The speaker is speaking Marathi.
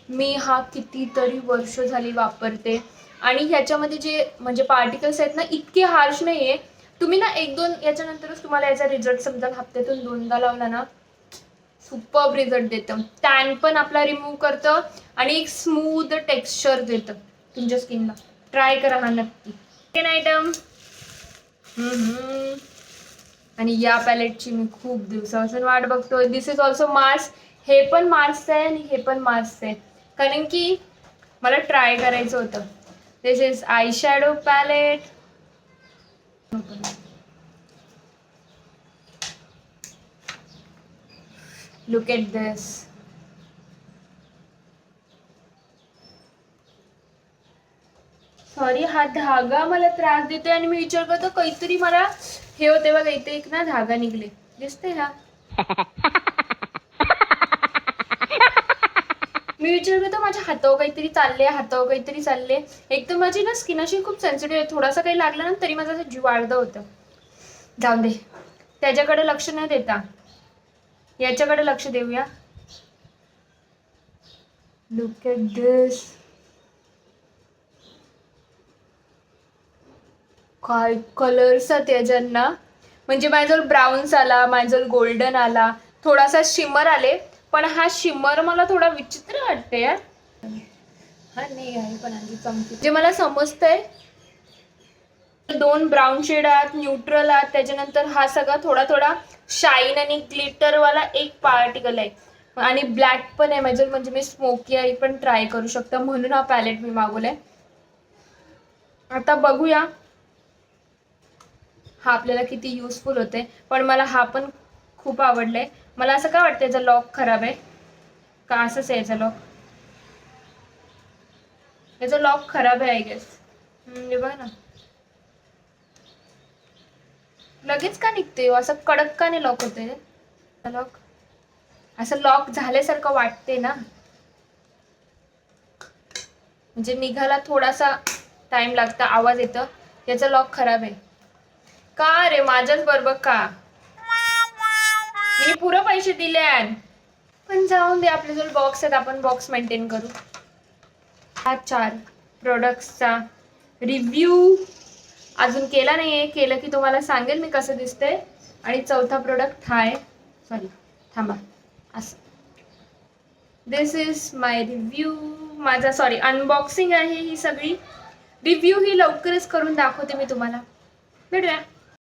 मी हा कितीतरी वर्ष झाली वापरते आणि ह्याच्यामध्ये जे म्हणजे पार्टिकल्स आहेत ना इतके हार्श नाही आहे. तुम्ही ना 1-2 याच्यानंतरच तुम्हाला याचा रिझल्ट समजा. हप्त्यातून 2दा लावला ना सुपर्ब रिझल्ट देतं. टॅन पण आपला रिमूव्ह करतं आणि एक स्मूथ टेक्स्चर देतं तुमच्या स्किनला. ट्राय करा हा नक्की. सेकंड आयटम आणि या पॅलेटची मी खूप दिवसापासून वाट बघतोय. दिस इज ऑल्सो मार्स. हे पण मार्सचं आहे आणि हे पण मार्सचं आहे कारण की मला ट्राय करायचं होतं. This is eye shadow palette. Look at this. Sorry हा धागा मला त्रास देतोय आणि मी विचार करतो काहीतरी मला हे होते बघा इथे एक ना धागा निघले दिसते हा. मी विचार करतो माझ्या हातावर काहीतरी चालले. एक तर माझी ना स्किन अशी खूप सेन्सिटिव्ह आहे. थोडासा काही लागला ना तरी माझा जीव वाढदा होतं. जाऊन दे त्याच्याकडे लक्ष न देता याच्याकडे लक्ष देऊया. लुक एट दिस. काय कलर्स आहेत याच्यांना. म्हणजे माझ्याजवळ ब्राऊन्स आला, माझ्याजवळ गोल्डन आला, थोडासा शिमर आले. पण हा शिमर मला थोडा विचित्र वाटते यार. हा नाही आहे पण आधी चमकी जे मला समजतंय 2 ब्राऊन शेड आहेत, न्यूट्रल आहेत, त्याच्यानंतर हा सगळा थोडा थोडा शाईन आणि ग्लिटर वाला एक पार्टिकल आहे आणि ब्लॅक पण आहे माझ्याजवळ. म्हणजे मी स्मोकी आई पण ट्राय करू शकता म्हणून हा पॅलेट मी मागवलाय. आता बघूया हा आपल्याला किती युजफुल होते. पण मला हा पण खूप आवडलाय. मला असं काय वाटतं याचा लॉक खराब आहे का असंच आहे याचा लॉक. याचा लॉक खराब आहे आय गेस. हे बघा ना लगेच का निघते असं कडक का नाही लॉक होते लॉक. असं लॉक झाल्यासारखं वाटते ना म्हणजे निघाला थोडासा टाइम लागता आवाज येतं. याचा लॉक खराब आहे का रे माझ्याच बरोबर का. मी पुरे पैसे दिले पण जाऊन दे. आपल्याजवळ बॉक्स आहेत आपण बॉक्स मेंटेन करू. हा 4 प्रोडक्ट्सचा रिव्ह्यू अजून केला नाहीये. केलं की तुम्हाला सांगेल मी कसं दिसतंय. आणि चौथा प्रोडक्ट हा आहे. सॉरी थांबा असं. दिस इज माय रिव्ह्यू. माझा सॉरी अनबॉक्सिंग आहे ही सगळी. रिव्ह्यू ही लवकरच करून दाखवते मी तुम्हाला. भेटूया.